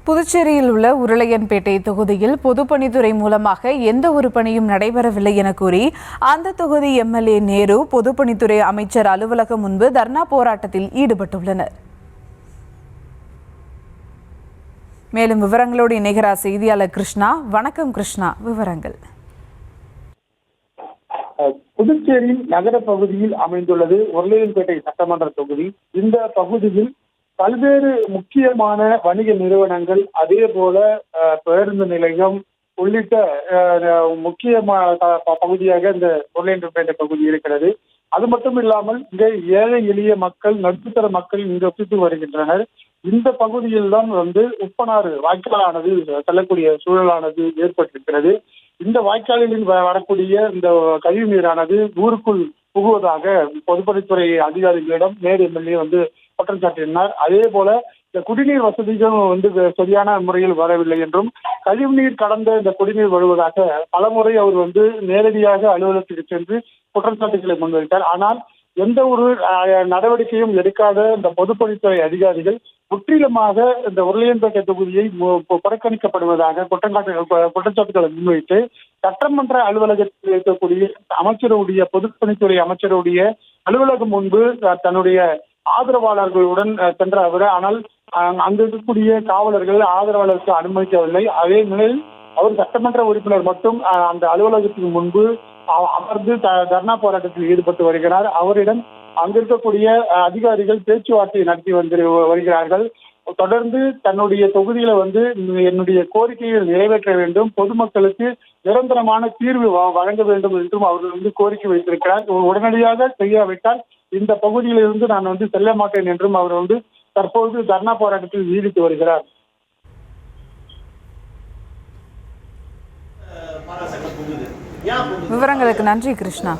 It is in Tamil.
புதுச்சேரியில் உள்ள உருளையன்பேட்டை தொகுதியில் பொதுப்பணித்துறை மூலமாக எந்த ஒரு பணியும் நடைபெறவில்லை என கூறி அந்த தொகுதி எம்எல்ஏ நேரு பொதுப்பணித்துறை அமைச்சர் அலுவலகம் முன்பு தர்ணா போராட்டத்தில் ஈடுபட்டுள்ளனர். மேலும் விவரங்களோடு இணைகிறார் செய்தியாளர் கிருஷ்ணா. வணக்கம் கிருஷ்ணா, விவரங்கள். புதுச்சேரியின் நகர பகுதியில் அமைந்துள்ளது உருளையன்பேட்டை சட்டமன்ற தொகுதி. இந்த பகுதியில் பல்வேறு முக்கியமான வணிக நிறுவனங்கள், அதே போல பேருந்து நிலையம் உள்ளிட்ட முக்கியமான பகுதியாக இந்த உருளையன்பேட்டை பகுதி இருக்கிறது. அது மட்டும் இல்லாமல் இங்கே ஏழை எளிய மக்கள், நடுத்தர மக்கள் இங்கு வசித்து வருகின்றனர். இந்த பகுதியில் தான் உப்பனாறு வாய்க்காலானது செல்லக்கூடிய சூழலானது ஏற்பட்டிருக்கிறது. இந்த வாய்க்காலில் வரக்கூடிய இந்த கழிவு நீரானது ஊருக்குள் புகுவதாக பொதுப்பணித்துறை அதிகாரிகளிடம் நேரு எம்எல்ஏ குற்றம் சாட்டினார். அதே போல இந்த குடிநீர் வசதிகள் சரியான முறையில் வரவில்லை என்றும், கழிவுநீர் கடந்த இந்த குடிநீர் வருவதாக பலமுறை அவர் நேரடியாக அலுவலகத்துக்கு சென்று குற்றச்சாட்டுகளை முன்வைத்தார். ஆனால் எந்த ஒரு நடவடிக்கையும் எடுக்காத இந்த பொதுப்பணித்துறை அதிகாரிகள் முற்றிலுமாக இந்த உருளையன்பேட்டை தொகுதியை புறக்கணிக்கப்படுவதாக குற்றச்சாட்டுகளை முன்வைத்து சட்டமன்ற அலுவலகத்தில் இருக்கக்கூடிய அமைச்சருடைய பொதுப்பணித்துறை அமைச்சருடைய அலுவலகம் முன்பு தன்னுடைய ஆதரவாளர்களுடன் சென்ற அவர், ஆனால் அங்கு இருக்கக்கூடிய காவலர்கள் ஆதரவாளருக்கு அனுமதிக்கவில்லை. அதே நிலையில் அவர் சட்டமன்ற உறுப்பினர் மட்டும் அந்த அலுவலகத்துக்கு முன்பு அமர்ந்து தர்ணா போராட்டத்தில் ஈடுபட்டு வருகிறார். அவரிடம் அங்கிருக்கக்கூடிய அதிகாரிகள் பேச்சுவார்த்தை நடத்தி வருகிறார்கள். தொடர்ந்து தன்னுடைய தொகுதியில என்னுடைய கோரிக்கையை நிறைவேற்ற வேண்டும், பொதுமக்களுக்கு நிரந்தரமான தீர்வு வழங்க வேண்டும் என்றும் அவர்கள் கோரிக்கை வைத்திருக்கிறார். உடனடியாக செய்யாவிட்டால் இந்த பகுதியிலிருந்து நான் செல்ல மாட்டேன் என்றும் அவர் தற்போது தர்ணா போராட்டத்தில் ஈடுபட்டு வருகிறார். விவரங்களுக்கு நன்றி கிருஷ்ணா.